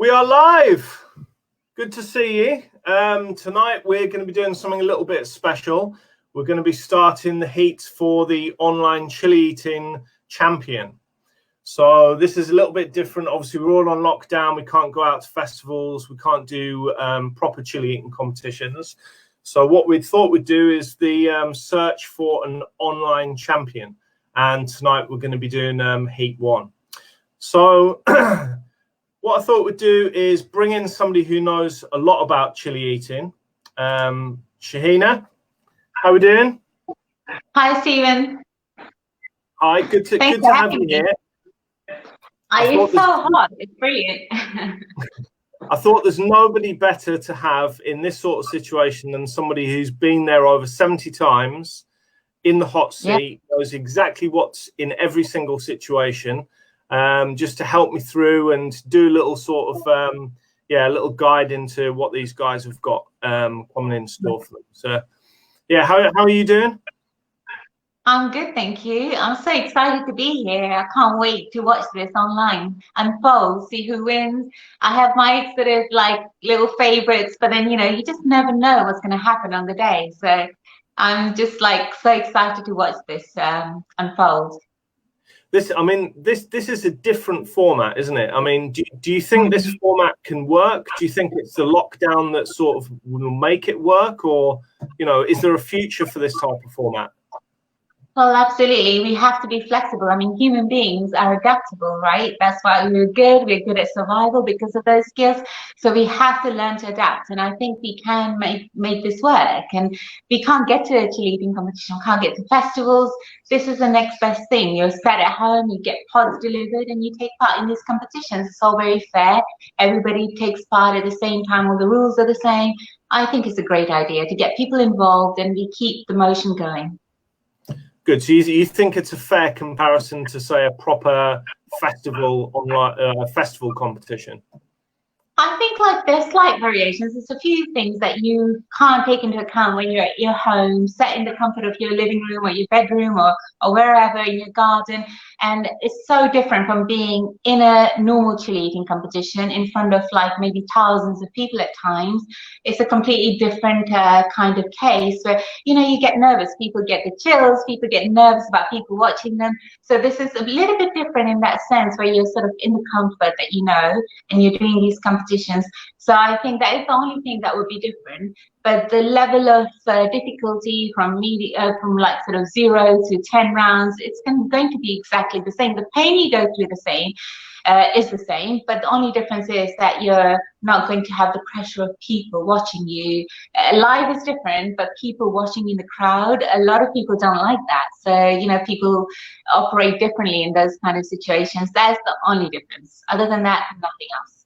We are live. Good to see you. Tonight we're going to be doing something a little bit special. We're going to be starting the heats for the online chili eating champion. So this is a little bit different. Obviously, we're all on lockdown. We can't go out to festivals. We can't do proper chili eating competitions. So what we thought we'd do is the search for an online champion. And tonight we're going to be doing heat 1. So what I thought we'd do is bring in somebody who knows a lot about chili eating. Shahina, how we doing? Hi, Stephen. Hi, good to have you here. It's so hot. It's brilliant. I thought there's nobody better to have in this sort of situation than somebody who's been there over 70 times in the hot seat, knows exactly what's in every single situation. Just to help me through and do a little sort of a little guide into what these guys have got coming in store for them. So yeah, how are you doing? I'm good, thank you. I'm so excited to be here. I can't wait to watch this online unfold, see who wins. I have my sort of like little favorites, but then you just never know what's going to happen on the day. So I'm just like so excited to watch this unfold. This is a different format, isn't it? I mean, do you think this format can work? Do you think it's the lockdown that sort of will make it work, or is there a future for this type of format? Well, absolutely. We have to be flexible. I mean, human beings are adaptable, right? That's why we're good. We're good at survival because of those skills. So we have to learn to adapt. And I think we can make this work. And we can't get to a chili eating competition. We can't get to festivals. This is the next best thing. You're sat at home, you get pods delivered, and you take part in these competitions. It's all very fair. Everybody takes part at the same time. All the rules are the same. I think it's a great idea to get people involved and we keep the motion going. Good. So you think it's a fair comparison to, say, a proper festival online festival competition? I think like there's slight variations. There's a few things that you can't take into account when you're at your home, set in the comfort of your living room or your bedroom or wherever in your garden. And it's so different from being in a normal chili eating competition in front of like maybe thousands of people at times. It's a completely different kind of case where, you get nervous. People get the chills. People get nervous about people watching them. So this is a little bit different in that sense where you're sort of in the comfort that and you're doing these competitions. So I think that is the only thing that would be different. But the level of difficulty from like sort of 0 to 10 rounds, it's going to be exactly the same. The pain you go through is the same, but the only difference is that you're not going to have the pressure of people watching you. Live is different, but people watching in the crowd, a lot of people don't like that. So, people operate differently in those kind of situations. That's the only difference. Other than that, nothing else.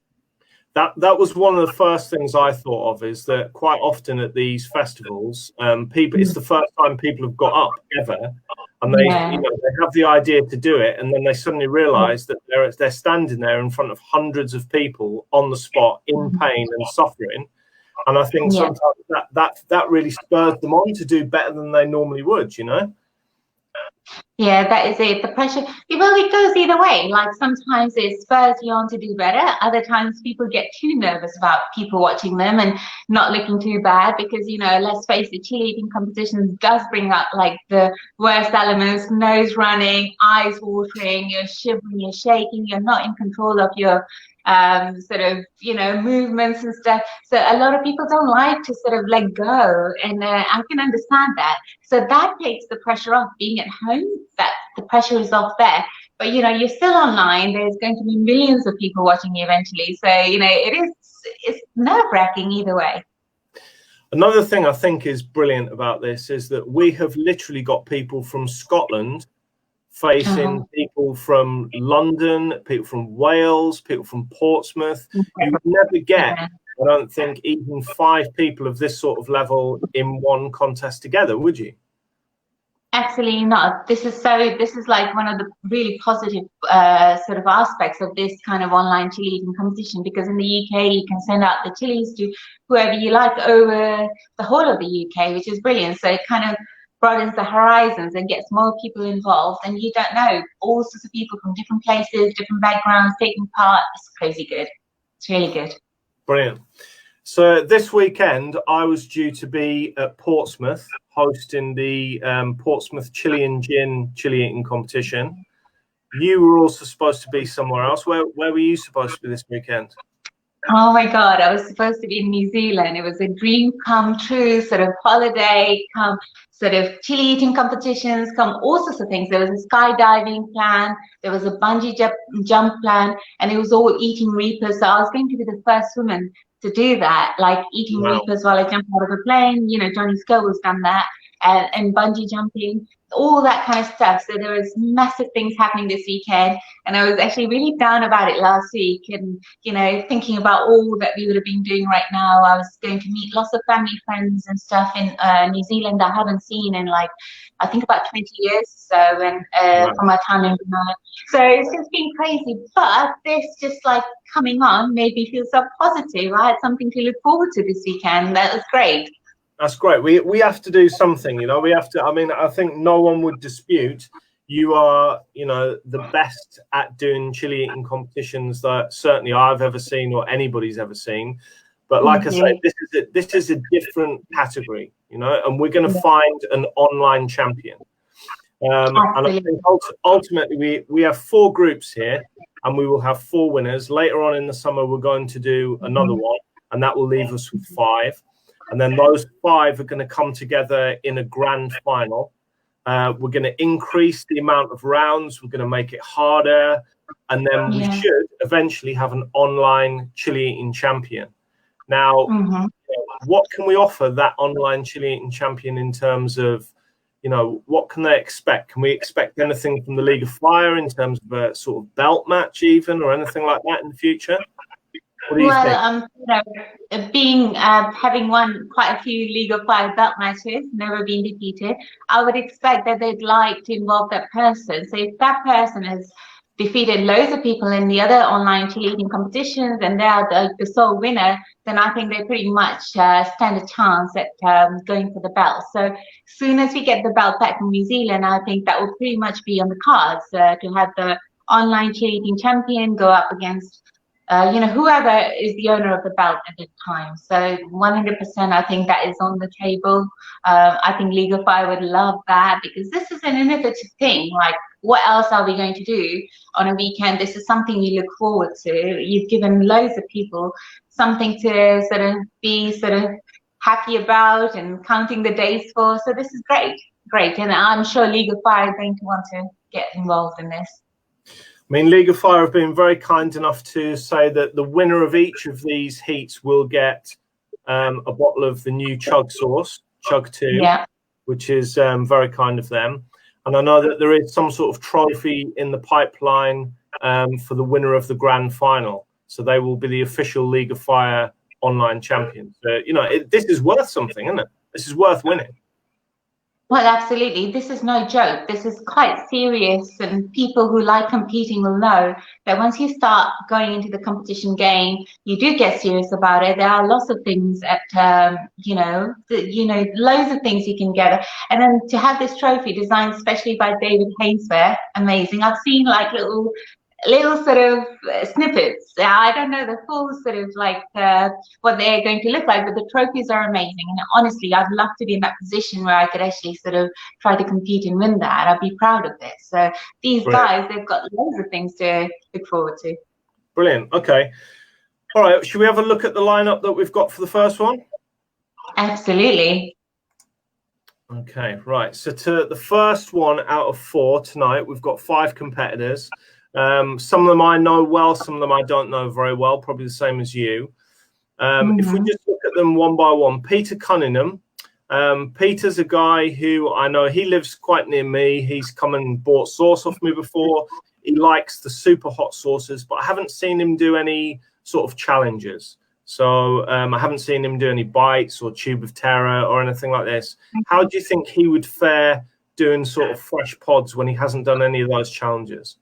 That was one of the first things I thought of, is that quite often at these festivals, it's the first time people have got up ever, and they have the idea to do it, and then they suddenly realise that they're standing there in front of hundreds of people on the spot in pain and suffering, and I think sometimes that really spurs them on to do better than they normally would, Yeah, that is it. The pressure, well, it goes either way. Like sometimes it spurs you on to do better. Other times people get too nervous about people watching them and not looking too bad because, let's face it, chili eating competitions does bring up like the worst elements, nose running, eyes watering, you're shivering, you're shaking, you're not in control of your sort of, movements and stuff. So a lot of people don't like to sort of let go, and I can understand that. So that takes the pressure off. Being at home, that the pressure is off there. But you're still online. There's going to be millions of people watching you eventually. So it's nerve-wracking either way. Another thing I think is brilliant about this is that we have literally got people from Scotland facing people from London, people from Wales, people from Portsmouth. You would never get, I don't think, even 5 people of this sort of level in one contest together, would you? Absolutely not. This is like one of the really positive sort of aspects of this kind of online chili eating competition, because in the UK you can send out the chilies to whoever you like over the whole of the UK, which is brilliant. So it kind of broadens the horizons and gets more people involved, and you don't know, all sorts of people from different places, different backgrounds taking part. It's crazy good. It's really good. Brilliant. So this weekend, I was due to be at Portsmouth hosting the Portsmouth Chili and Gin chili eating competition. You were also supposed to be somewhere else. Where were you supposed to be this weekend? Oh my God, I was supposed to be in New Zealand. It was a dream come true, sort of holiday, come sort of chili eating competitions, come all sorts of things. There was a skydiving plan, there was a bungee jump plan, and it was all eating reapers. So I was going to be the first woman to do that, like eating reapers while I jump out of a plane. You know, Johnny Scoville's done that, and bungee jumping, all that kind of stuff. So there was massive things happening this weekend, and I was actually really down about it last week, and you know, thinking about all that we would have been doing right now. I was going to meet lots of family friends and stuff in New Zealand I haven't seen in like, I think about 20 years. So, and from my time in Grennan. So it's just been crazy, but this just like coming on made me feel so positive. I had something to look forward to this weekend. That was great. That's great. We have to do something, you know. We have to. I mean, I think no one would dispute you are, you know, the best at doing chili eating competitions that certainly I've ever seen or anybody's ever seen. But like I say, this is a different category, you know, and we're going to find an online champion. And I think ultimately we have 4 groups here, and we will have 4 winners. Later on in the summer, we're going to do another one, and that will leave us with 5. And then those 5 are going to come together in a grand final. We're going to increase the amount of rounds. We're going to make it harder. And then we should eventually have an online chili eating champion. Now, what can we offer that online chili eating champion in terms of, you know, what can they expect? Can we expect anything from the League of Fire in terms of a sort of belt match even, or anything like that in the future? What do you think? You know, being having won quite a few League of Fire belt matches, never been defeated, I would expect that they'd like to involve that person. So if that person has defeated loads of people in the other online chili eating competitions and they're the sole winner, then I think they pretty much stand a chance at going for the belt. So as soon as we get the belt back from New Zealand, I think that will pretty much be on the cards to have the online chili eating champion go up against you know, whoever is the owner of the belt at the time. So 100%, I think that is on the table. I think League of Fire would love that, because this is an innovative thing. Like, what else are we going to do on a weekend? This is something you look forward to. You've given loads of people something to sort of be sort of happy about and counting the days for. So this is great. And I'm sure League of Fire is going to want to get involved in this. I mean, League of Fire have been very kind enough to say that the winner of each of these heats will get a bottle of the new Chug sauce, Chug 2, which is very kind of them. And I know that there is some sort of trophy in the pipeline for the winner of the grand final. So they will be the official League of Fire online champions. You know, this is worth something, isn't it? This is worth winning. Well, absolutely. This is no joke. This is quite serious, and people who like competing will know that once you start going into the competition game, you do get serious about it. There are lots of things at, you know, loads of things you can get. And then to have this trophy designed especially by David Hainsworth, amazing. I've seen like little sort of snippets. I don't know the full sort of like what they're going to look like, but the trophies are amazing. And honestly, I'd love to be in that position where I could actually sort of try to compete and win that. I'd be proud of this. So these guys, they've got loads of things to look forward to. Brilliant. Okay. All right. Should we have a look at the lineup that we've got for the first one? Absolutely. Okay. Right. So to the first one out of 4 tonight, we've got 5 competitors. Some of them I know well, some of them I don't know very well, probably the same as you. If we just look at them one by one, Peter Cunningham. Peter's a guy who I know, he lives quite near me. He's come and bought sauce off me before. He likes the super hot sauces, but I haven't seen him do any sort of challenges. So I haven't seen him do any bites or tube of terror or anything like this. How do you think he would fare doing sort of fresh pods when he hasn't done any of those challenges?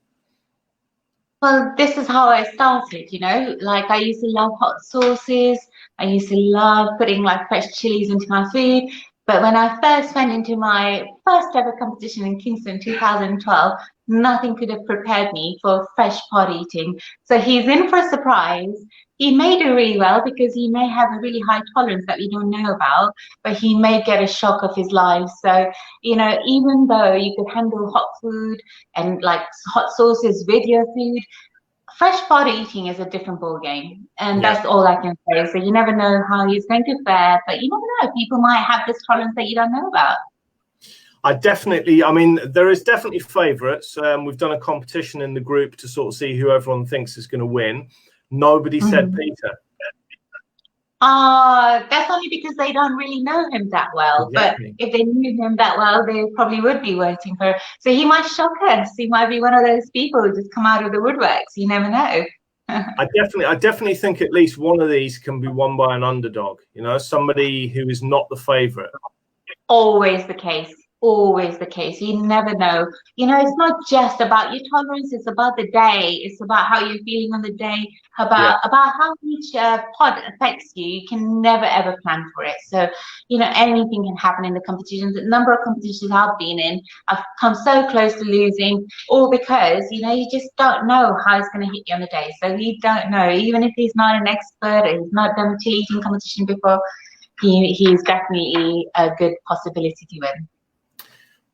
Well, this is how I started, you know, like I used to love hot sauces. I used to love putting like fresh chilies into my food. But when I first went into my first ever competition in Kingston 2012, nothing could have prepared me for fresh pod eating. So he's in for a surprise. He may do really well because he may have a really high tolerance that we don't know about, but he may get a shock of his life. So, you know, even though you could handle hot food and like hot sauces with your food, fresh pod eating is a different ball game. And that's all I can say. So you never know how he's going to fare, but you never know. People might have this tolerance that you don't know about. I mean, there is definitely favourites. We've done a competition in the group to sort of see who everyone thinks is going to win. Nobody said Peter. That's only because they don't really know him that well. Exactly. But if they knew him that well, they probably would be voting for. So he might shock us. He might be one of those people who just come out of the woodworks. You never know. I definitely think at least one of these can be won by an underdog. You know, somebody who is not the favourite. Always the case. Always the case. You never know. You know, it's not just about your tolerance. It's about the day. It's about how you're feeling on the day. About how each pod affects you. You can never ever plan for it. So, you know, anything can happen in the competitions. The number of competitions I've been in, I've come so close to losing, all because, you know, you just don't know how it's going to hit you on the day. So you don't know. Even if he's not an expert, or he's not done a cheating competition before, he's definitely a good possibility to win.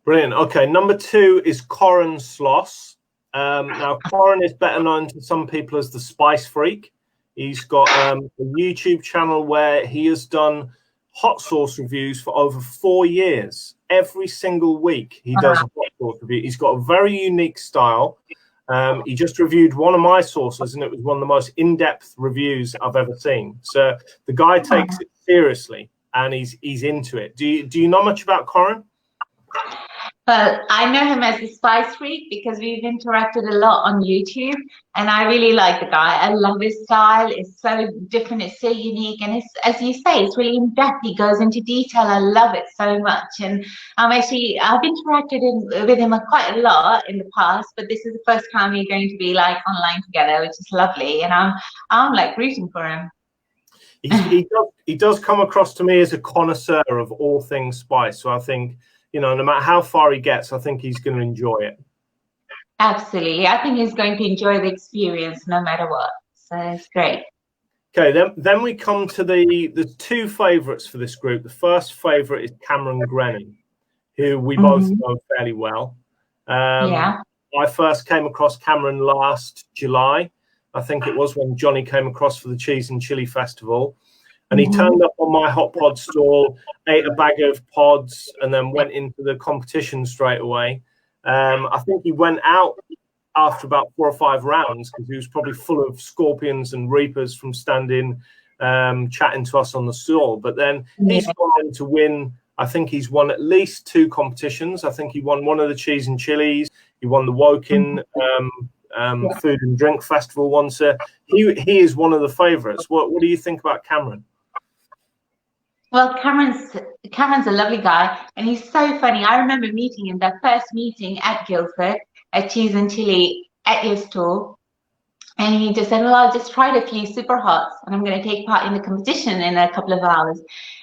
Brilliant. Okay, number 2 is Coran Sloss. Now, Coran is better known to some people as the Spice Freak. He's got a YouTube channel where he has done hot sauce reviews for over 4 years. Every single week he does a hot sauce review. He's got a very unique style. He just reviewed one of my sauces, and it was one of the most in-depth reviews I've ever seen. So the guy takes it seriously, and he's into it. Do you know much about Coran? Well, I know him as the Spice Freak because we've interacted a lot on YouTube, and I really like the guy. I love his style. It's so different. It's so unique, and it's, as you say, it's really in depth. He goes into detail. I love it so much, and I've interacted with him quite a lot in the past, but this is the first time we're going to be like online together, which is lovely, and I'm like rooting for him. He does come across to me as a connoisseur of all things spice, so I think, you know, no matter how far he gets, I think he's going to enjoy it. Absolutely. I think he's going to enjoy the experience no matter what. So it's great. Okay, then we come to the 2 favourites for this group. The first favourite is Cameron Grennan, who we both know fairly well. I first came across Cameron last July. I think it was when Johnny came across for the Cheese and Chili Festival. And he turned up on my hot pod stall, ate a bag of pods, and then went into the competition straight away. I think he went out after about 4 or 5 rounds because he was probably full of scorpions and reapers from standing, chatting to us on the stall. But then he's gone on to win. I think he's won at least 2 competitions. I think he won one of the Cheese and Chilies. He won the Woking Food and Drink Festival once. He is one of the favourites. What do you think about Cameron? Well, Cameron's a lovely guy, and he's so funny. I remember meeting him, that first meeting at Guildford at Cheese and Chili at your stall, and he just said, well, I just tried a few super hots, and I'm going to take part in the competition in a couple of hours.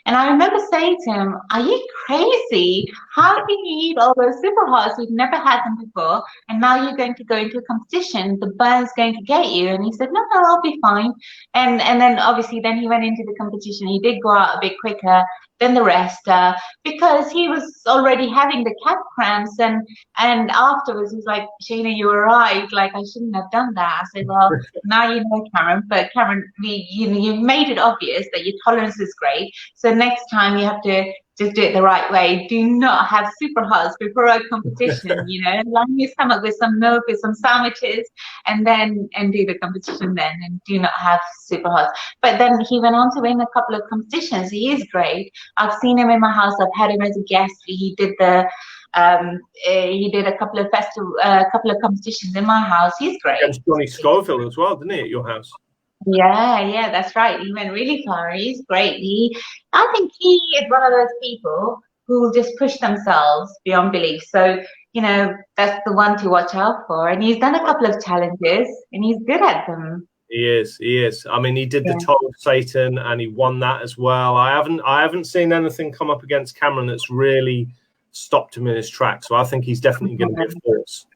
And I remember saying to him, are you crazy? How can you eat all those super hots? You've never had them before, and now you're going to go into a competition. The burn's going to get you. And he said, no, I'll be fine. And then obviously then he went into the competition. He did go out a bit quicker than the rest because he was already having the cat cramps, and afterwards he's like, Sheena, you were right, like I shouldn't have done that. I said, well, now you know, Cameron, but Cameron, you've made it obvious that your tolerance is great, so next time you have to just do it the right way. Do not have super hots before a competition, you know, line your stomach with some milk, with some sandwiches, and do the competition then, and do not have super hots. But then he went on to win a couple of competitions. He is great. I've seen him in my house. I've had him as a guest. He did a couple of competitions in my house. He's great. Against Johnny Scoville as well, didn't he, at your house? Yeah, that's right. He went really far. He's great. I think he is one of those people who will just push themselves beyond belief. So, you know, that's the one to watch out for. And he's done a couple of challenges, and he's good at them. He is. I mean, he did the Toe of Satan, and he won that as well. I haven't seen anything come up against Cameron that's really stopped him in his tracks. So I think he's definitely going to be a force.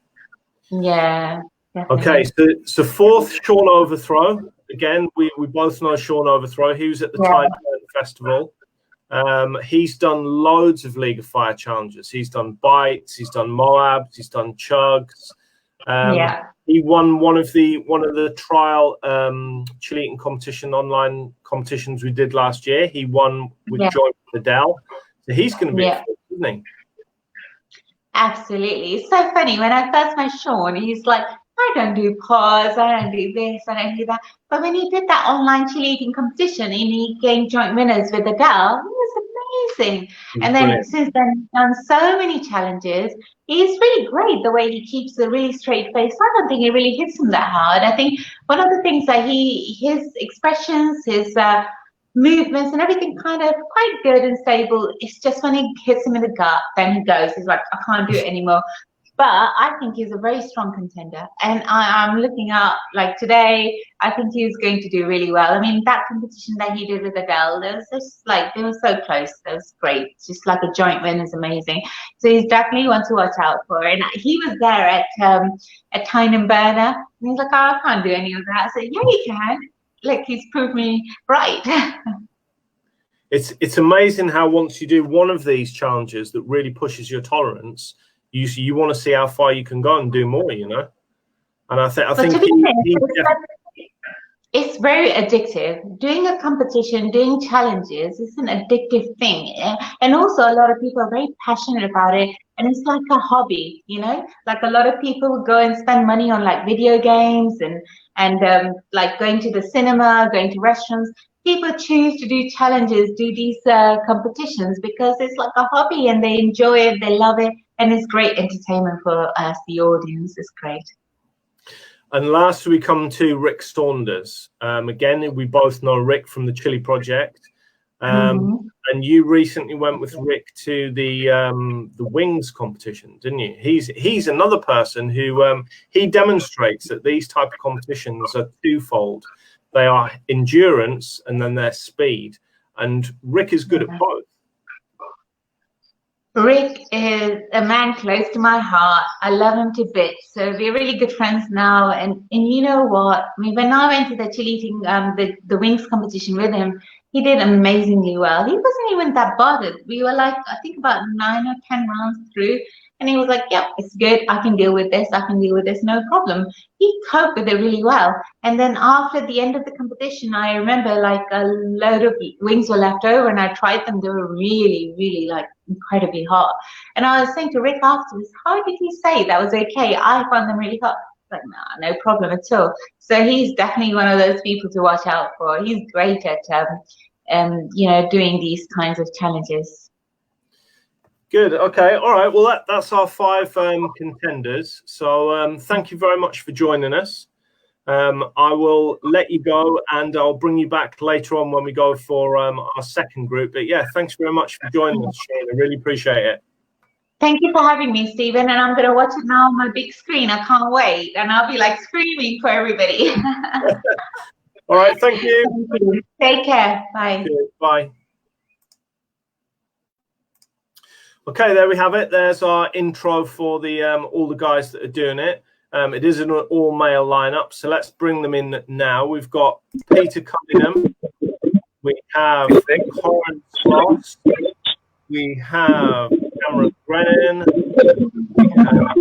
Yeah. Definitely. Okay, so fourth, Shawn Overthrow. Again, we both know Shawn Overthrow. He was at the Tide Festival. He's done loads of League of Fire challenges. He's done bites. He's done Moabs. He's done chugs. He won one of the trial Chilli-heads competition online competitions we did last year. He won with Joint Liddell. So he's going to be a fit, isn't he? Absolutely. It's so funny. When I first met Shawn, he's like, I don't do pause, I don't do this, I don't do that. But when he did that online Chilli-heads competition and he gained joint winners with Adele, it was amazing. And then since then, he's done so many challenges. He's really great the way he keeps a really straight face. I don't think it really hits him that hard. I think one of the things that his expressions, his movements and everything kind of quite good and stable. It's just when he hits him in the gut, then he goes, he's like, I can't do it anymore. But I think he's a very strong contender. And I'm looking out, like today, I think he's going to do really well. I mean, that competition that he did with Adele, they were so close. That was great. It's just like a joint win is amazing. So he's definitely one to watch out for. And he was there at Tyne Burner. And he's like, oh, I can't do any of that. I said, yeah, you can. Like, he's proved me right. It's amazing how once you do one of these challenges that really pushes your tolerance, you want to see how far you can go and do more, you know. And I think it's very addictive. Doing a competition, doing challenges, is an addictive thing, and also a lot of people are very passionate about it, and it's like a hobby, you know. Like a lot of people go and spend money on like video games and like going to the cinema, going to restaurants. People choose to do challenges, do these competitions because it's like a hobby and they enjoy it, they love it, and it's great entertainment for us, the audience. It's great. And last we come to Rick Saunders. Again, we both know Rick from the Chilli Project. And you recently went with Rick to the wings competition, didn't you? He's another person who he demonstrates that these type of competitions are twofold. They are endurance and then they're speed. And Rick is good at both. Rick is a man close to my heart. I love him to bits. So we're really good friends now. And you know what? I mean, when I went to the Chilli-heads, the wings competition with him, he did amazingly well. He wasn't even that bothered. We were like, I think about 9 or 10 rounds through. And he was like, yep, it's good. I can deal with this. I can deal with this. No problem. He coped with it really well. And then after the end of the competition, I remember like a load of wings were left over and I tried them. They were really, really like incredibly hot. And I was saying to Rick afterwards, how did you say that was okay? I found them really hot. Like, nah, no problem at all. So he's definitely one of those people to watch out for. He's great at, you know, doing these kinds of challenges. Good. Okay. All right. Well, that's our 5 contenders. So thank you very much for joining us. I will let you go and I'll bring you back later on when we go for our second group. But yeah, thanks very much for joining us, Shawn. I really appreciate it. Thank you for having me, Stephen. And I'm going to watch it now on my big screen. I can't wait. And I'll be like screaming for everybody. All right. Thank you. Thank you. Take care. Bye. Good. Bye. Okay, there we have it. There's our intro for the all the guys that are doing it. It is an all-male lineup, so let's bring them in now. We've got Peter Cunningham. We have Coran Sloss. We have Grennan. We have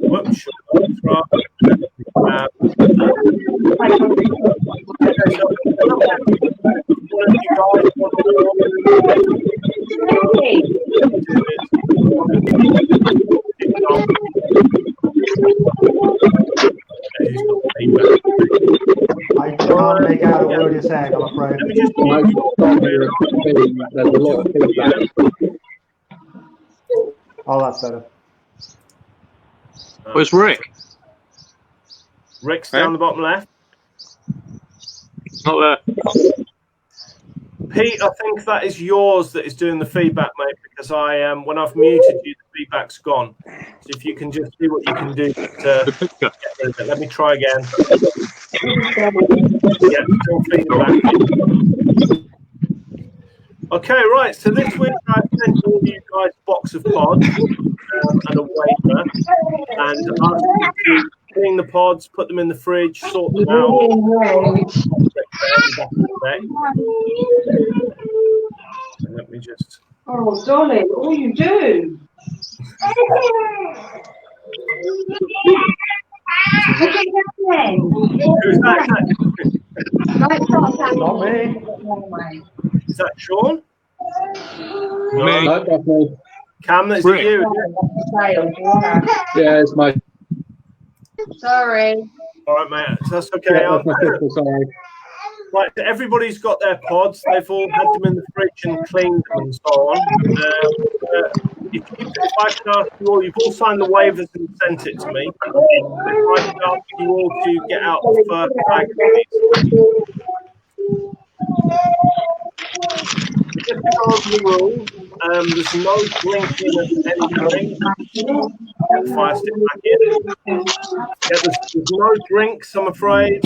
Overthrow. I can't make out a word you're saying, I'm afraid. There's a lot of feedback. Oh, that's better. Where's Rick? Rick's down the bottom left. Not there. Pete, I think that is yours that is doing the feedback, mate, because when I've muted you, the feedback's gone. So if you can just see what you can do to get rid of it. Let me try again. Yeah, still feedback. Okay, right. So this week send all you guys a box of pods and a wafer, and ask you to clean the pods, put them in the fridge, sort them out. Let me just. Oh, Dolly, what you do? Who's that? Not me. Is that Shawn? No, that's me. Cam, is it you? Yeah, it's my. Sorry. All right, mate. That's okay. Yeah, that's my sister, sorry. Right, everybody's got their pods. They've all had them in the fridge and cleaned them and so on. If I can ask you all, you've all signed the waivers and sent it to me. If I can ask you all to get out the first bag, please. Just to go over the rules, there's no drinking of anything. Get the fire stick back in. Yeah, there's no drinks, I'm afraid.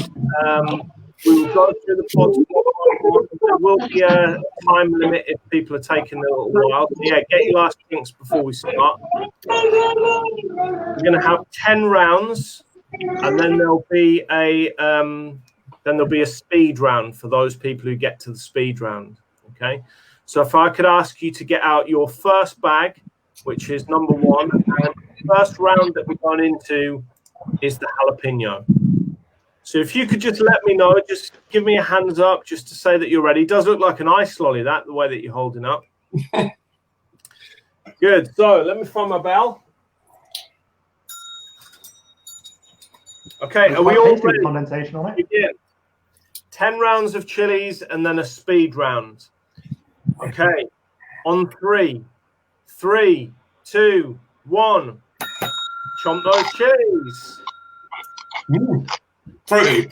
We will go through the pods. There will be a time limit if people are taking a little while. So yeah, get your last drinks before we start. We're going to have 10 rounds, and then there'll be a speed round for those people who get to the speed round. Okay, so if I could ask you to get out your first bag, which is number 1, and the first round that we're going into is the jalapeno. So if you could just let me know, just give me a hands up just to say that you're ready. It does look like an ice lolly, the way that you're holding up. Good. So let me find my bell. Okay, are we all ready? Condensation on it. Begin. 10 rounds of chilies and then a speed round. Okay, on 3. 3, 2, 1. Chomp those chilies. Pretty.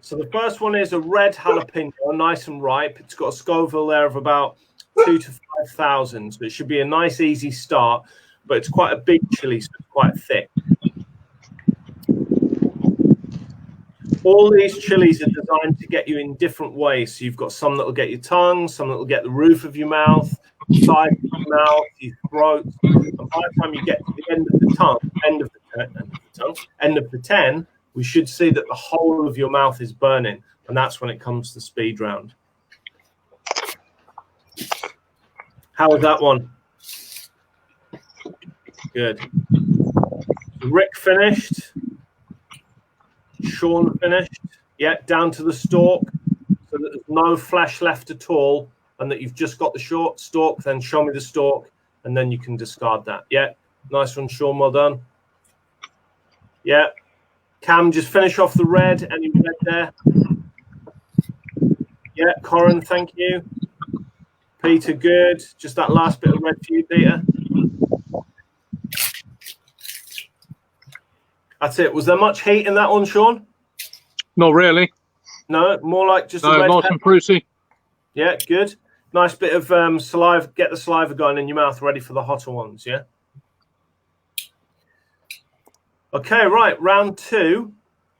So the first one is a red jalapeno, nice and ripe. It's got a Scoville there of about 2,000 to 5,000. So it should be a nice, easy start. But it's quite a big chili, so it's quite thick. All these chilies are designed to get you in different ways. So you've got some that will get your tongue, some that will get the roof of your mouth, side of your mouth, your throat. And by the time you get to the end of the tongue, end of the 10, we should see that the whole of your mouth is burning. And that's when it comes to the speed round. How was that one? Good. Rick finished. Shawn finished. Yeah, down to the stalk. So that there's no flesh left at all. And that you've just got the short stalk. Then show me the stalk. And then you can discard that. Yeah. Nice one, Shawn. Well done. Yeah. Cam, just finish off the red. Any red there? Yeah. Coran, thank you. Peter, good. Just that last bit of red for you, Peter. That's it. Was there much heat in that one, Shawn? Not really. No, more like just a red nice and fruity. Yeah, good. Nice bit of saliva. Get the saliva going in your mouth, ready for the hotter ones, yeah? Okay, right, round 2.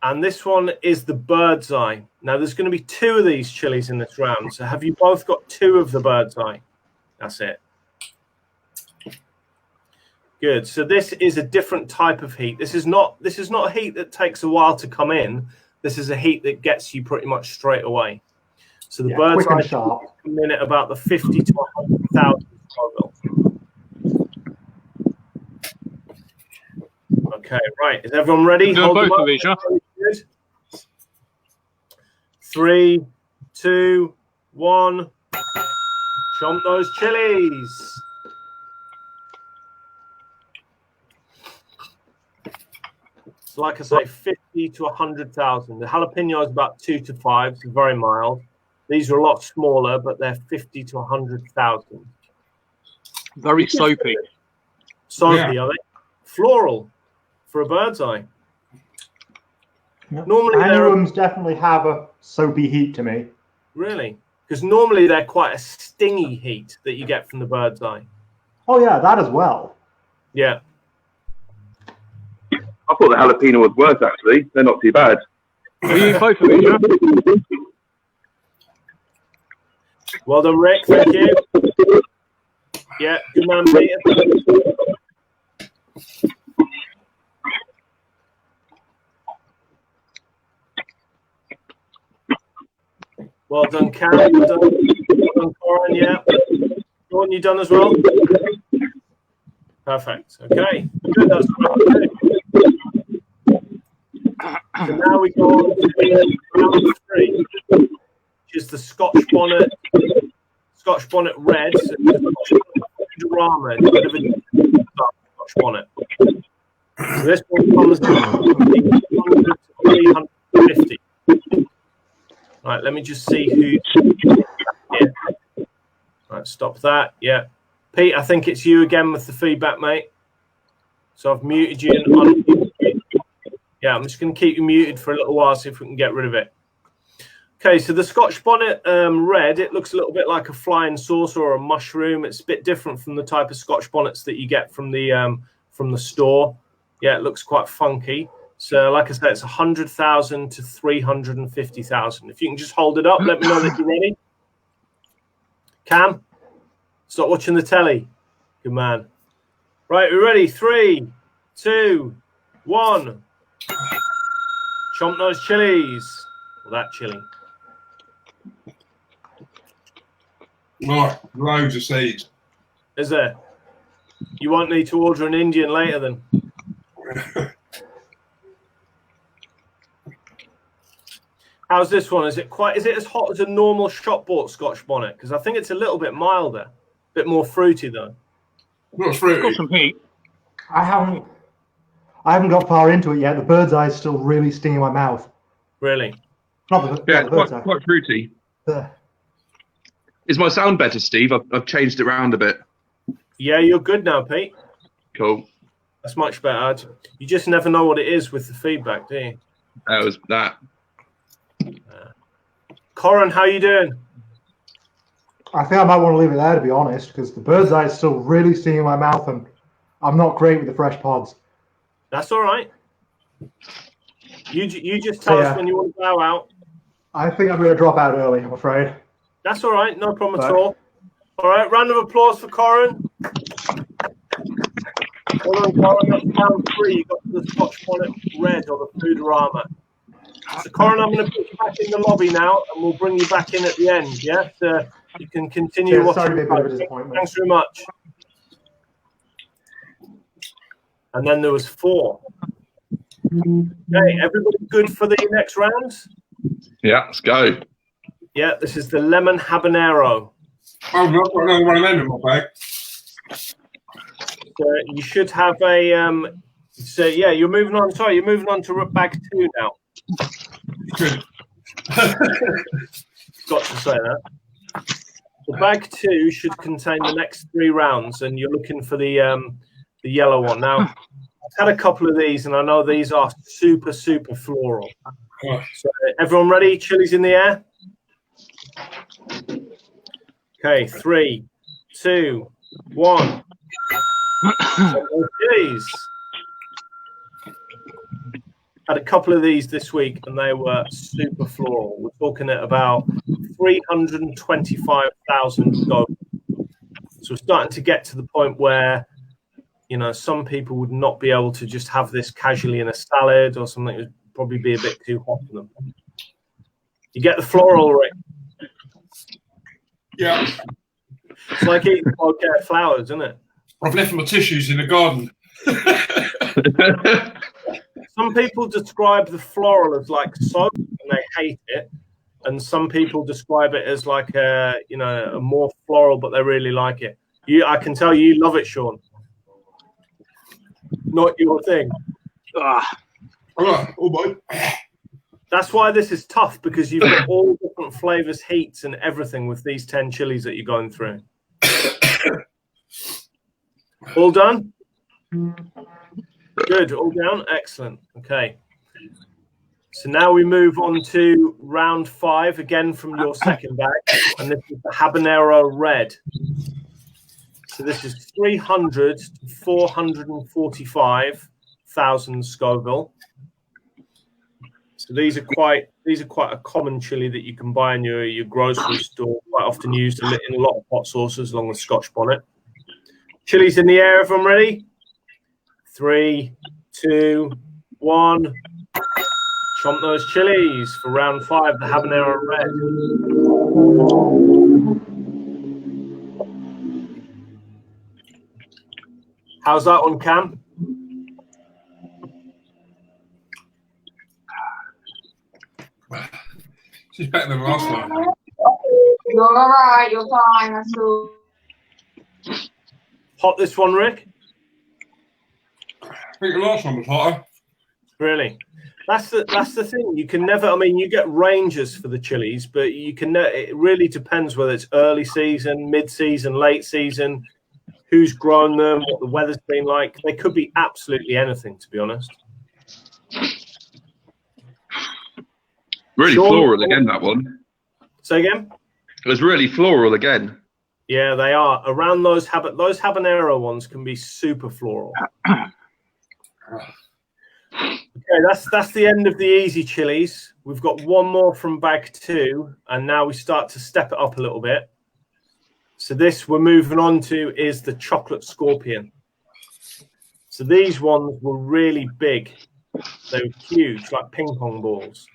And this one is the bird's eye. Now, there's going to be 2 of these chilies in this round. So have you both got 2 of the bird's eye? That's it. Good. So this is a different type of heat. This is not a heat that takes a while to come in. This is a heat that gets you pretty much straight away. So the bird's eye come in at about the 50 to 100,000 Scoville. Okay, right. Is everyone ready? Hold both of these, yeah? 3, 2, 1. Chomp those chilies. So like I say, 50 to 100,000. The jalapeno is about 2 to 5, so very mild. These are a lot smaller, but they're 50 to 100,000. Very soapy. Soapy, are they? Floral for a bird's eye. Yep. Normally, annuums definitely have a soapy heat to me. Really? Because normally they're quite a stingy heat that you get from the bird's eye. Oh yeah, that as well. Yeah. I thought the jalapeno was worse, actually. They're not too bad. Are you both of these, yeah? Well done, Rick. Thank you. Yeah, good man, Peter. Well done, Karen. Well done, Coran. Yeah. Shawn, you done as well? Perfect. Okay. Good. That's good. So now we go on to round 3, which is the Scotch bonnet red. So drama, a bit of a Scotch bonnet. So this one comes to 300 to 350. Right, let me just see who. Here. Right, stop that. Yeah, Pete, I think it's you again with the feedback, mate. So I've muted you and unmuted you. Yeah, I'm just going to keep you muted for a little while, see if we can get rid of it. Okay, so the Scotch bonnet red, it looks a little bit like a flying saucer or a mushroom. It's a bit different from the type of Scotch bonnets that you get from the store. Yeah, it looks quite funky. So, like I said, it's 100,000 to 350,000. If you can just hold it up, let me know that you're ready. Cam, stop watching the telly. Good man. Right, we're ready. 3, 2, 1. Chomp those chilies. Well, that chili. Right, loads of seeds. Is there? You won't need to order an Indian later then. How's this one? Is it as hot as a normal shop bought Scotch bonnet? Because I think it's a little bit milder, a bit more fruity though. Not fruity. Got some heat. I haven't got far into it yet. The bird's eye is still really stinging my mouth. Really? Not the Yeah, bird's eye. quite fruity. Uh, Is my sound better, Steve? I've changed it around a bit. Yeah, you're good now, Pete. Cool. That's much better. You just never know what it is with the feedback, do you? That was that. Coran, how you doing? I think I might want to leave it there, to be honest, because the bird's eye is still really stinging my mouth, and I'm not great with the fresh pods. That's all right. You just tell us when you want to bow out. I think I'm going to drop out early, I'm afraid. That's all right. No problem at all. All right. Round of applause for Coran. Well done, Coran. That's round 3. You got the Scotch bonnet red or the Foodorama. So, Coran, I'm going to put you back in the lobby now, and we'll bring you back in at the end. Yeah, so you can continue watching. Sorry to be a bit of a disappointment. Thanks very much. And then there was 4. Okay, everybody good for the next round? Yeah, let's go. Yeah, this is the lemon habanero. I've not got another one of them in my bag. So you should have a. So yeah, you're moving on. Sorry, you're moving on to bag 2 now. Good. Got to say that. The bag 2 should contain the next 3 rounds, and you're looking for the yellow one. Now, I've had a couple of these, and I know these are super floral. So everyone ready? Chilies in the air. Okay, 3, 2, 1. Chilies. Had a couple of these this week, and they were super floral. We're talking at about 325,000 gold. So we're starting to get to the point where, you know, some people would not be able to just have this casually in a salad or something. It would probably be a bit too hot for them. You get the floral, Rick? Yeah. It's like eating bouquet flowers, isn't it? I've left my tissues in the garden. Some people describe the floral as like soap and they hate it. And some people describe it as like a, you know, a more floral, but they really like it. I can tell you love it, Shawn. Not your thing. Oh boy. That's why this is tough, because you've got all different flavors, heats, and everything with these 10 chilies that you're going through. All done? Good. All down? Excellent. Okay. So now we move on to round 5, again from your second bag. And this is the habanero red. So this is 300 to 445,000 Scoville. So these are quite These are quite a common chili that you can buy in your grocery store, quite often used in a lot of hot sauces along with Scotch bonnet. Chilies in the air, everyone ready? 3, 2, 1. Chomp those chilies for round 5, the habanero red. How's that one, Cam? She's better than last one. You're all right. You're fine. That's all. Hot this one, Rick? I think the last one was hotter. Really? That's the thing. You can never. I mean, you get ranges for the chilies, but you can. It really depends whether it's early season, mid-season, late season, who's grown them, what the weather's been like. They could be absolutely anything, to be honest. Really Shawn, floral again, that one. Say again? It was really floral again. Yeah, they are. Around those habanero ones can be super floral. Okay, that's the end of the easy chilies. We've got one more from bag 2, and now we start to step it up a little bit. So this we're moving on to is the chocolate scorpion. So these ones were really big. They were huge, like ping pong balls.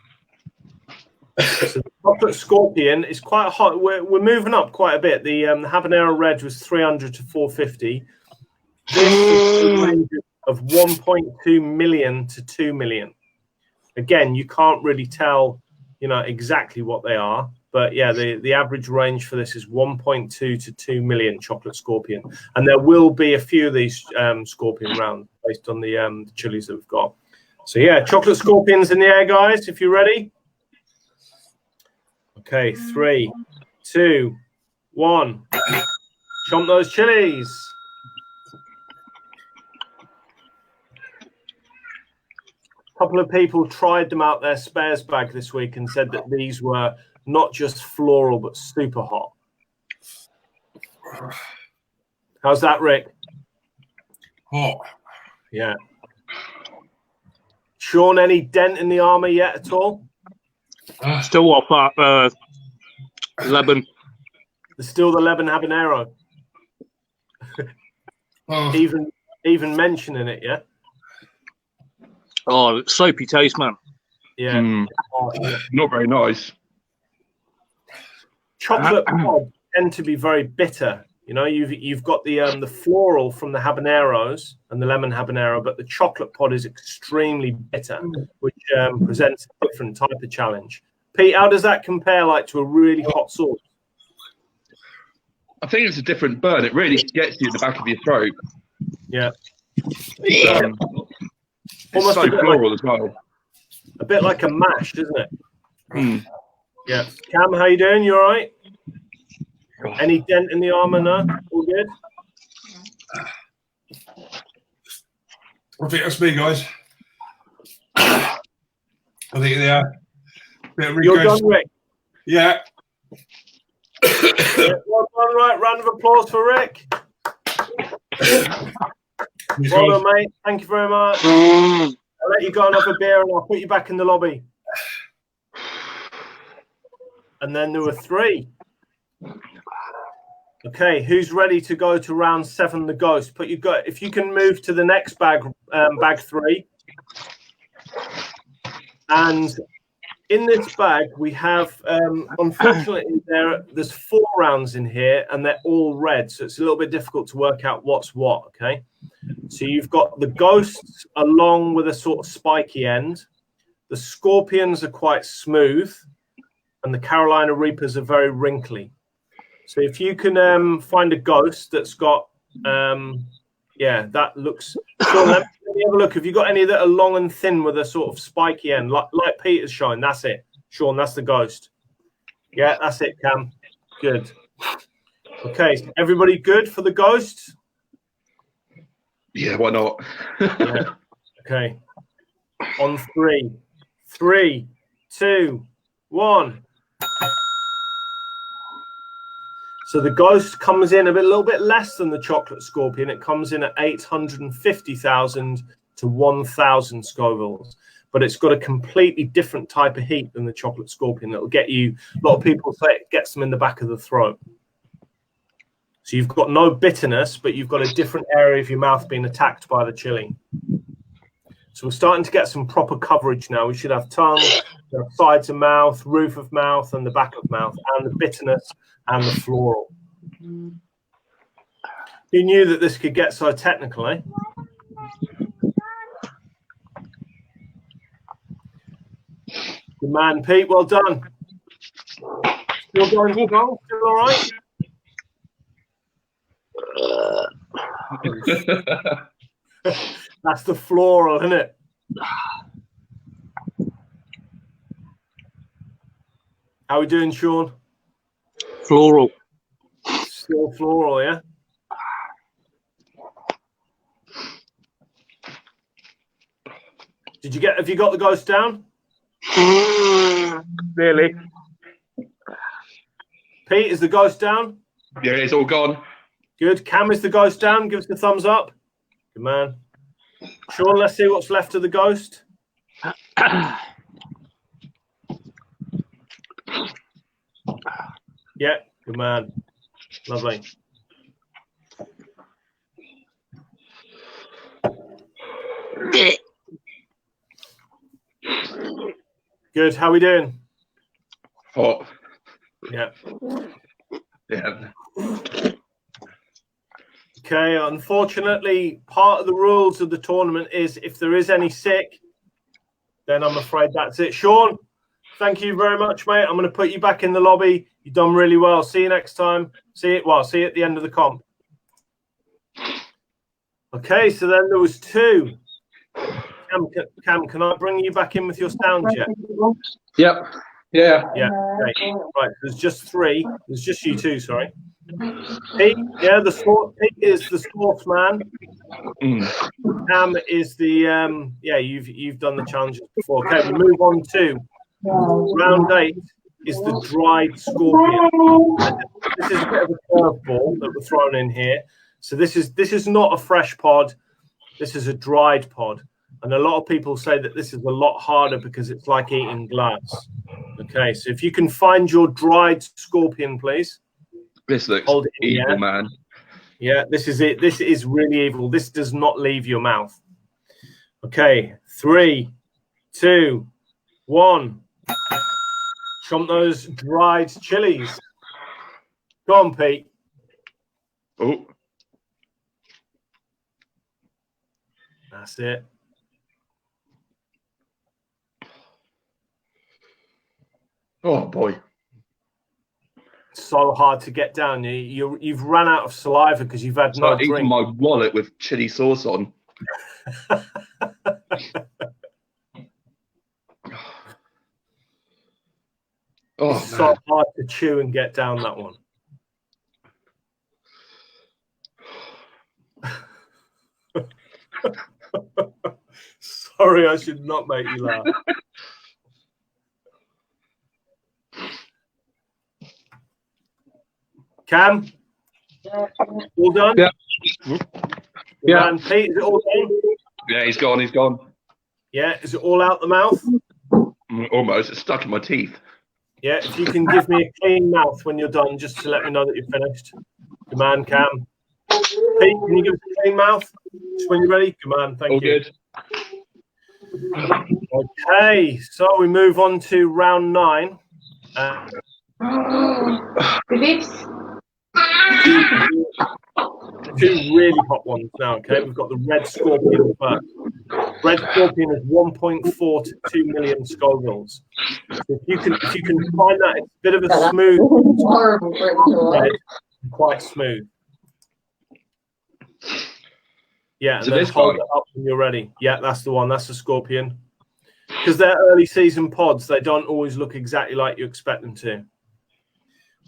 So the chocolate scorpion is quite hot. We're moving up quite a bit. The habanero red was 300 to 450. This is a range of 1.2 million to 2 million. Again, you can't really tell, exactly what they are. But yeah, the average range for this is 1.2 to 2 million chocolate scorpion. And there will be a few of these scorpion rounds based on the chilies that we've got. So yeah, chocolate scorpions in the air, guys, if you're ready. Okay, 3, 2, 1. Chomp those chilies. A couple of people tried them out their spares bag this week and said that these were not just floral, but super hot. How's that, Rick? Hot. Yeah. Shawn, any dent in the armour yet at all? Still off that Lebanon. There's still the Lebanon habanero. Even mentioning it, yeah? Oh, soapy taste, man. Yeah. Not very nice. Chocolate pods tend to be very bitter. You've got the floral from the habaneros and the lemon habanero, but the chocolate pod is extremely bitter, which presents a different type of challenge. Pete, how does that compare to a really hot sauce? I think it's a different burn. It really gets you at the back of your throat. Yeah. It's Almost so floral as well. A bit like a mash, isn't it? Yeah. Cam, how you doing? You all right? Any dent in the armour? No? All good? I think that's me, guys. I think they are. You're done, Rick? Yeah. Well done, right. Round of applause for Rick. Well done, mate. Thank you very much. I'll let you go and have a beer and I'll put you back in the lobby. And then there were 3. Okay, who's ready to go to round 7, the ghost? If you can move to the next bag, bag 3. And in this bag, we have, unfortunately, there's 4 rounds in here, and they're all red, so it's a little bit difficult to work out what's what, okay? So you've got the ghosts along with a sort of spiky end. The scorpions are quite smooth, and the Carolina Reapers are very wrinkly. So if you can find a ghost that's got, that looks... So let me have a look. Have you got any that are long and thin with a sort of spiky end, like Peter's showing? That's it. Shawn, that's the ghost. Yeah, that's it, Cam. Good. Okay, so everybody good for the ghost? Yeah, why not? Yeah. Okay. On 3. 3, 2, 1. So the ghost comes in a little bit less than the chocolate scorpion. It comes in at 850,000 to 1,000 Scovilles. but it's got a completely different type of heat than the chocolate scorpion. That'll get you, a lot of people say it gets them in the back of the throat. So you've got no bitterness, but you've got a different area of your mouth being attacked by the chili. So we're starting to get some proper coverage now. We should have tongue, sides of mouth, roof of mouth, and the back of mouth, and the bitterness and the floral. You knew that this could get so technical, eh? Good man, Pete. Well done. Still going strong? Still all right? That's the floral, isn't it? How are we doing, Shawn? Floral. Still floral, yeah? Have you got the ghost down? Really? Pete, is the ghost down? Yeah, it's all gone. Good. Cam, is the ghost down? Give us the thumbs up. Good man. Shawn, let's see what's left of the ghost. Yeah, good man. Lovely. Good. How are we doing? Hot. Yeah. Yeah. Okay. Unfortunately, part of the rules of the tournament is if there is any sick, then I'm afraid that's it. Shawn, thank you very much, mate. I'm going to put you back in the lobby. You've done really well. See you next time. See you at the end of the comp. Okay, so then there was two. Cam, can I bring you back in with your sound yet? Yep. Yeah. Yeah. Okay. Right. There's just three. There's just you two. Sorry. Pete. Yeah. Pete is the sports man. Cam is the yeah. You've done the challenges before. Okay. We move on to round 8. Is the dried scorpion. This is a bit of a curveball that we're throwing in here. So this is not a fresh pod. This is a dried pod. And a lot of people say that this is a lot harder because it's like eating glass. Okay, so if you can find your dried scorpion, please. This looks evil, man. Yeah, this is it. This is really evil. This does not leave your mouth. Okay, 3, 2, 1. Chomp those dried chilies. Go on, Pete. Oh. That's it. Oh boy. So hard to get down. You've run out of saliva because you've had no drink. Eating my wallet with chili sauce on. Oh, it's so hard to chew and get down that one. Sorry, I should not make you laugh. Cam? All done? Yeah. Yeah. And Pete, is it all done? Yeah, he's gone. He's gone. Yeah, is it all out the mouth? Almost. It's stuck in my teeth. Yeah, if you can give me a clean mouth when you're done, just to let me know that you're finished. Good man, Cam. Pete, can you give us a clean mouth? Just when you're ready? Good man, thank you. Good. Okay, so we move on to round 9. Two really hot ones now, okay? We've got the red scorpion first. Red scorpion is 1.4 to 2 million Scovilles. So if you can find that, it's a bit of a smooth, red, quite smooth. Yeah, and so then this hold guy. it up when you're ready. Yeah, that's the one. That's the scorpion. Because they're early season pods, they don't always look exactly like you expect them to.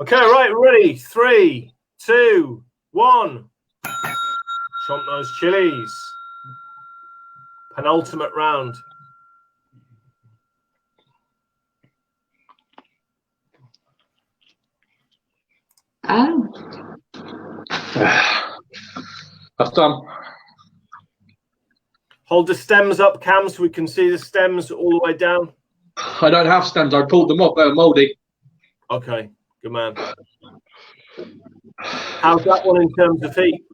Okay, right, ready? 3, 2, 1. Chomp those chilies. Penultimate round. That's done. Hold the stems up, Cam, so we can see the stems all the way down. I don't have stems. I pulled them off. They're mouldy. Okay, good man. How's that one in terms of heat?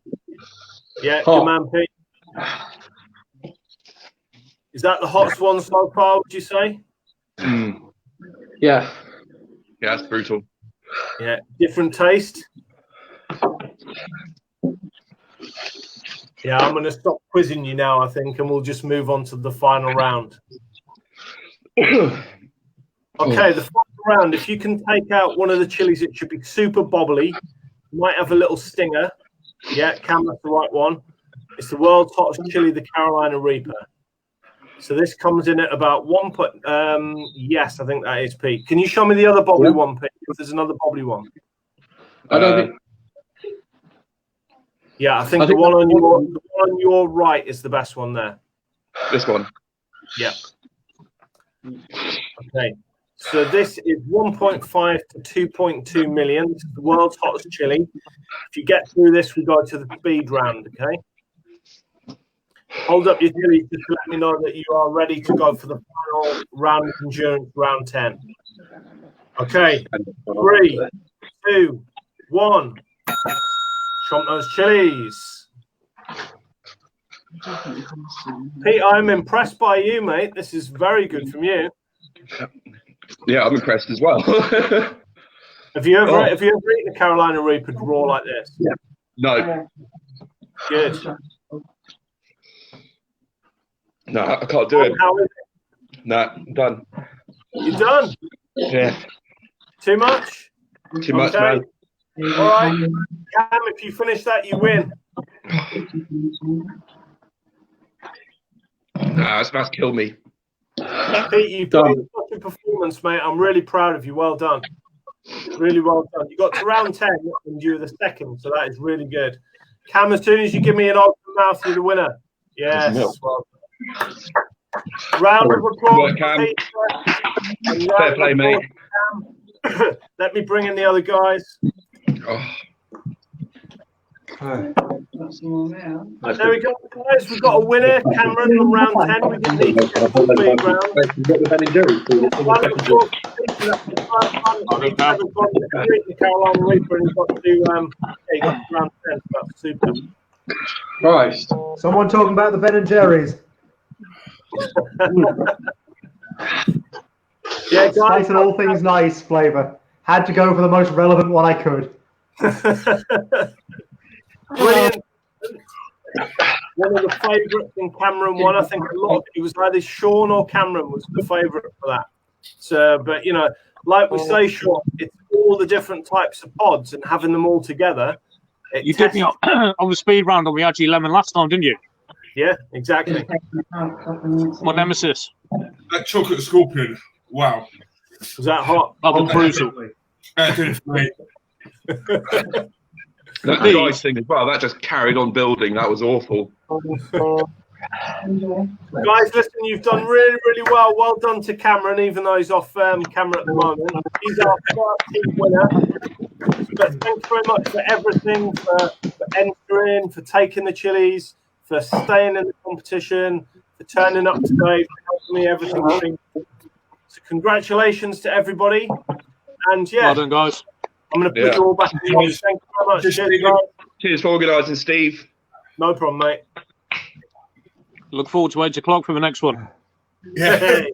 Yeah, good man, Pete. Is that the hottest one so far, would you say? Yeah. Yeah, that's brutal. Yeah, different taste. Yeah, I'm going to stop quizzing you now, I think, and we'll just move on to the final round. Okay, the final round, if you can take out one of the chilies, it should be super bobbly. Might have a little stinger. Yeah, Cam, that's the right one. It's the world's hottest chili, the Carolina Reaper. So this comes in at about 1 point. Yes, I think that is Pete. Can you show me the other bobbly one, Pete? If there's another bobbly one. I don't think. Yeah, I think the one on your right is the best one there. This one. Yeah. Okay. So this is 1.5 to 2.2 million. This is the world's hottest chili. If you get through this, we go to the speed round, okay? Hold up your chili just to let me know that you are ready to go for the final round of endurance, round 10. Okay. 3, 2, 1. Chomp those chilies. Pete, I'm impressed by you, mate. This is very good from you. Yeah, I'm impressed as well. Have you ever eaten a Carolina Reaper raw like this? Yeah. No. Good. No, I can't do it. How is it? No, I'm done. You're done? Yeah. Too much? Too much, man. All right. Cam, if you finish that, you win. Nah, that's killed me. Pete, you put in such a performance, mate. I'm really proud of you. Well done. Really well done. You got to round 10 and you were the second, so that is really good. Cam, as soon as you give me an open mouth, you're the winner. Yes. Well, round of applause. Cam. Fair play, mate. Let me bring in the other guys. Oh. There we go, guys. We've got a winner, Cameron, from round 10. We didn't need to get a full speed round. The Carolina Reaper, and he's got to round 10. That's super. Christ. Someone talking about the Ben and Jerry's. Yeah, guys. Spice and all things nice flavour. Had to go for the most relevant one I could. Brilliant. One of the favourites in Cameron won. I think a lot. It was either Shawn or Cameron was the favourite for that. So, but you know, like we say, Shawn, it's all the different types of pods and having them all together. You did me on the speed round on the RG Lemon last time, didn't you? Yeah, exactly. My nemesis. That chocolate scorpion. Wow. Was that hot? That was brutal. That did it for me. That guys thing as well, that just carried on building. That was awful. Guys, listen, you've done really, really well. Well done to Cameron, even though he's off camera at the moment. He's our first team winner. But thanks very much for everything, for entering, for taking the chilies, for staying in the competition, for turning up today, for helping me everything. So congratulations to everybody. And yeah, well done, guys. I'm going to put you all back in the office. Thank you very much. Cheers, guys. Cheers for organising, Steve. No problem, mate. Look forward to 8 o'clock for the next one. Yeah.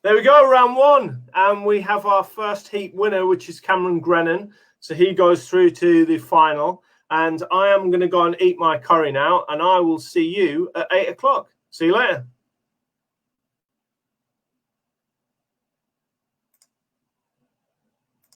There we go, round 1. And we have our first heat winner, which is Cameron Grennan. So he goes through to the final. And I am going to go and eat my curry now. And I will see you at 8 o'clock. See you later.